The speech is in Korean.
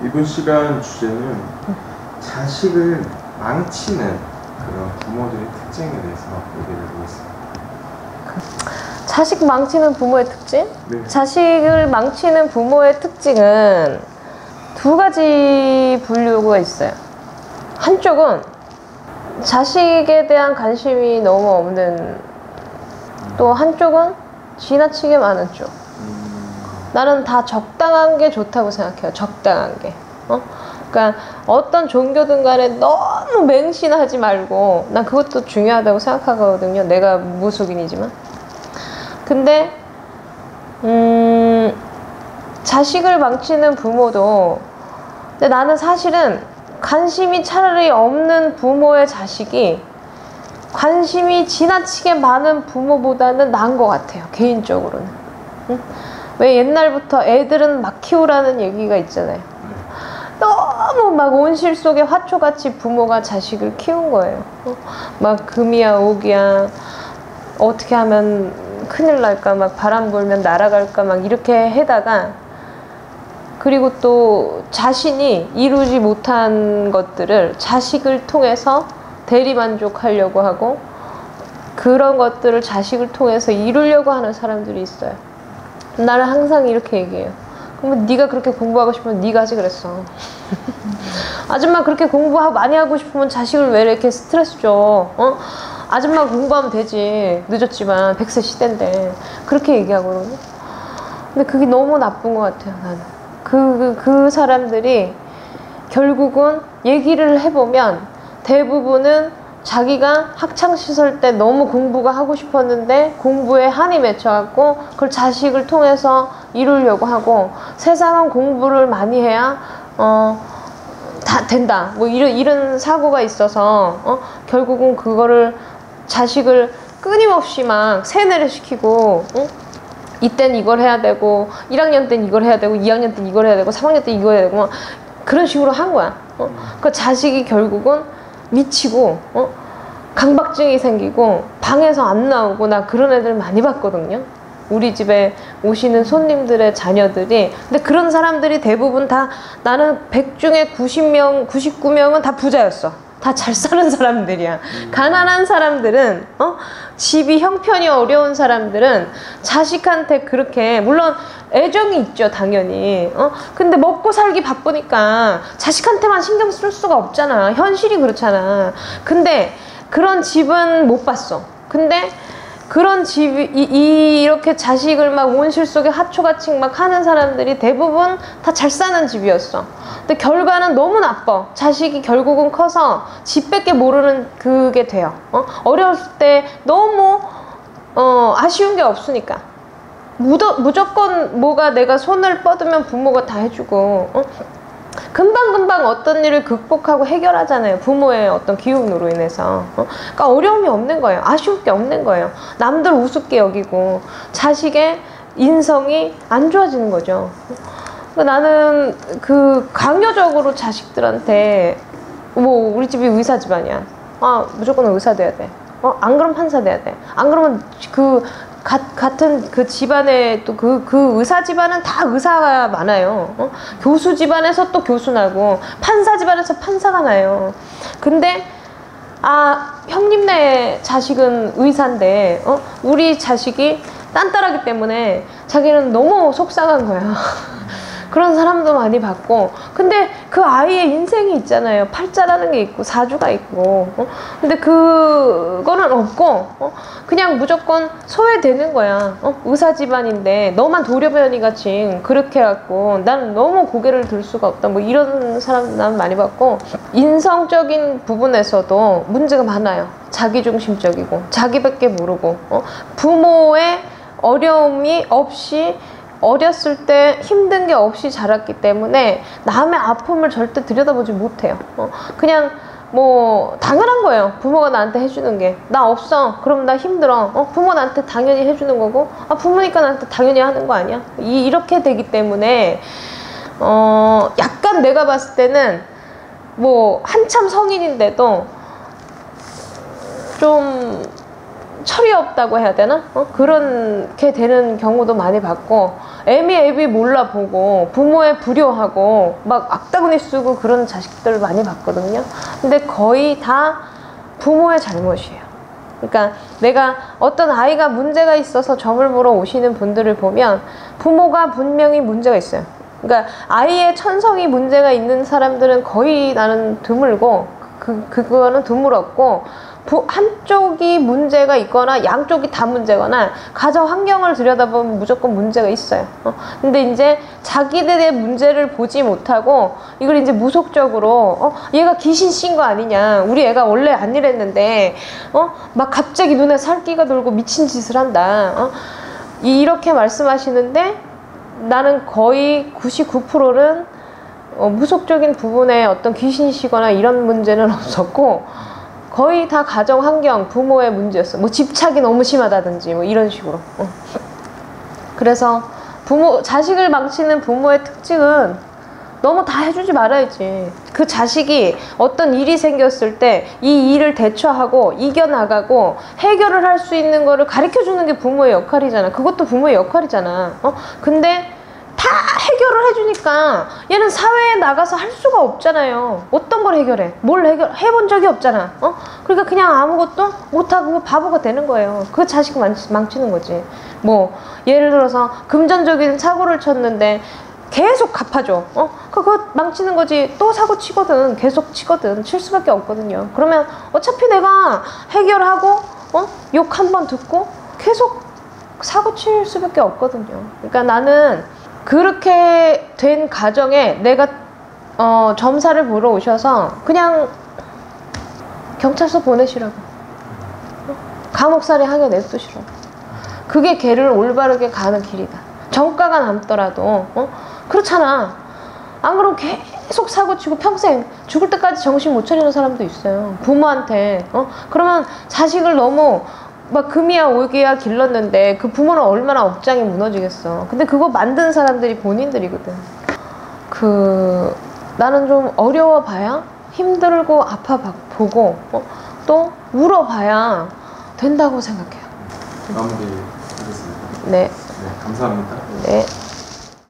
이번 시간 주제는 자식을 망치는 그런 부모들의 특징에 대해서 얘기를 해보겠습니다. 자식 망치는 부모의 특징? 네. 자식을 망치는 부모의 특징은 두 가지 분류가 있어요. 한쪽은 자식에 대한 관심이 너무 없는, 또 한쪽은 지나치게 많은 쪽. 나는 다 적당한 게 좋다고 생각해요. 적당한 게. 그러니까 어떤 종교든 간에 너무 맹신하지 말고, 난 그것도 중요하다고 생각하거든요. 내가 무속인이지만. 근데 자식을 망치는 부모도, 근데 나는 사실은 관심이 차라리 없는 부모의 자식이 관심이 지나치게 많은 부모보다는 나은 것 같아요. 개인적으로는. 왜 옛날부터 애들은 막 키우라는 얘기가 있잖아요. 너무 막 온실 속의 화초같이 부모가 자식을 키운 거예요. 막 금이야 오기야, 어떻게 하면 큰일 날까, 막 바람 불면 날아갈까, 막 이렇게 해다가, 그리고 또 자신이 이루지 못한 것들을 자식을 통해서 대리만족하려고 하고, 그런 것들을 자식을 통해서 이루려고 하는 사람들이 있어요. 나는 항상 이렇게 얘기해요. 그러면 네가 그렇게 공부하고 싶으면 네가 하지 그랬어. 아줌마 그렇게 공부 많이 하고 싶으면 자식을 왜 이렇게 스트레스 줘? 아줌마 공부하면 되지. 늦었지만 100세 시대인데. 그렇게 얘기하거든요. 근데 그게 너무 나쁜 것 같아요. 나는 그 사람들이 결국은 얘기를 해보면 대부분은 자기가 학창시절 때 너무 공부가 하고 싶었는데 공부에 한이 맺혀갖고 그걸 자식을 통해서 이루려고 하고, 세상은 공부를 많이 해야 다 된다, 뭐 이런 사고가 있어서 결국은 그거를 자식을 끊임없이 막 세뇌를 시키고, 이땐 이걸 해야 되고 1학년 땐 이걸 해야 되고 2학년 땐 이걸 해야 되고 3학년 땐 이걸 해야 되고 막 그런 식으로 한 거야. 그 자식이 결국은 미치고 강박증이 생기고 방에서 안 나오고, 나 그런 애들 많이 봤거든요. 우리 집에 오시는 손님들의 자녀들이. 근데 그런 사람들이 대부분 다, 나는 100 중에 90명, 99명은 다 부자였어. 다 잘 사는 사람들이야. 가난한 사람들은, 집이 형편이 어려운 사람들은 자식한테 그렇게, 물론 애정이 있죠, 당연히. 근데 먹고 살기 바쁘니까 자식한테만 신경 쓸 수가 없잖아. 현실이 그렇잖아. 근데 그런 집은 못 봤어. 근데 그런 집이 이렇게 자식을 막 온실 속에 하초같이 막 하는 사람들이 대부분 다 잘 사는 집이었어. 근데 결과는 너무 나빠. 자식이 결국은 커서 집밖에 모르는 그게 돼요. 어렸을 때 너무 아쉬운 게 없으니까 무조건 뭐가 내가 손을 뻗으면 부모가 다 해주고, 금방금방 어떤 일을 극복하고 해결하잖아요. 부모의 어떤 기운으로 인해서. 그러니까 어려움이 없는 거예요. 아쉬울 게 없는 거예요. 남들 우습게 여기고 자식의 인성이 안 좋아지는 거죠. 나는 강요적으로 자식들한테, 뭐 우리 집이 의사 집안이야, 무조건 의사 돼야 돼, 안 그러면 판사 돼야 돼, 안 그러면 같은 그 집안에 또 그 의사 집안은 다 의사가 많아요. 교수 집안에서 또 교수 나고, 판사 집안에서 판사가 나요. 근데 형님네 자식은 의사인데 우리 자식이 딴따라기 때문에 자기는 너무 속상한 거야. 그런 사람도 많이 봤고. 근데 그 아이의 인생이 있잖아요. 팔자라는 게 있고 사주가 있고. 근데 그거는 없고 그냥 무조건 소외되는 거야. 의사 집안인데 너만 도려변이 같이 그렇게 해갖고 난 너무 고개를 들 수가 없다, 뭐 이런 사람도 난 많이 봤고. 인성적인 부분에서도 문제가 많아요. 자기중심적이고 자기밖에 모르고, 부모의 어려움이 없이, 어렸을 때 힘든 게 없이 자랐기 때문에 남의 아픔을 절대 들여다보지 못해요. 그냥 뭐 당연한 거예요. 부모가 나한테 해주는 게. 나 없어, 그럼 나 힘들어. 부모 나한테 당연히 해주는 거고, 부모니까 나한테 당연히 하는 거 아니야? 이렇게 되기 때문에 약간 내가 봤을 때는 뭐 한참 성인인데도 좀 철이 없다고 해야 되나? 그렇게 되는 경우도 많이 봤고, 애미애비 몰라보고 부모에 불효하고 막 악다구니 쓰고 그런 자식들 많이 봤거든요. 근데 거의 다 부모의 잘못이에요. 그러니까 내가 어떤 아이가 문제가 있어서 점을 보러 오시는 분들을 보면 부모가 분명히 문제가 있어요. 그러니까 아이의 천성이 문제가 있는 사람들은 거의 나는 드물고 그거는 드물었고 한쪽이 문제가 있거나 양쪽이 다 문제거나 가정 환경을 들여다보면 무조건 문제가 있어요. 근데 이제 자기들의 문제를 보지 못하고 이걸 이제 무속적으로 얘가 귀신 씌인 거 아니냐, 우리 애가 원래 안 이랬는데 막 갑자기 눈에 살기가 돌고 미친 짓을 한다, 이렇게 말씀하시는데 나는 거의 99%는 무속적인 부분에 어떤 귀신이시거나 이런 문제는 없었고 거의 다 가정 환경, 부모의 문제였어. 뭐 집착이 너무 심하다든지 뭐 이런 식으로. 그래서 자식을 망치는 부모의 특징은 너무 다 해주지 말아야지. 그 자식이 어떤 일이 생겼을 때 이 일을 대처하고 이겨나가고 해결을 할 수 있는 거를 가르쳐주는 게 부모의 역할이잖아. 그것도 부모의 역할이잖아. 근데 다 해결을 해주니까 얘는 사회에 나가서 할 수가 없잖아요. 어떤 걸 해결해? 뭘 해본 적이 없잖아. 그러니까 그냥 아무것도 못하고 바보가 되는 거예요. 그 자식 망치는 거지. 뭐 예를 들어서 금전적인 사고를 쳤는데 계속 갚아줘. 그거 망치는 거지. 또 사고 치거든. 계속 치거든. 칠 수밖에 없거든요. 그러면 어차피 내가 해결하고 욕 한 번 듣고 계속 사고 칠 수밖에 없거든요. 그러니까 나는 그렇게 된 가정에 내가 점사를 보러 오셔서 그냥 경찰서 보내시라고, 감옥살이 하게 냅두시라고. 그게 걔를 올바르게 가는 길이다. 정가가 남더라도 그렇잖아. 안 그러면 계속 사고치고 평생 죽을 때까지 정신 못 차리는 사람도 있어요, 부모한테. 그러면 자식을 너무 막 금이야 오기야 길렀는데 그 부모는 얼마나 억장이 무너지겠어. 근데 그거 만든 사람들이 본인들이거든. 나는 좀 어려워봐야, 힘들고 아파보고 또 울어봐야 된다고 생각해요. 마무리하겠습니다. 네. 감사합니다. 네.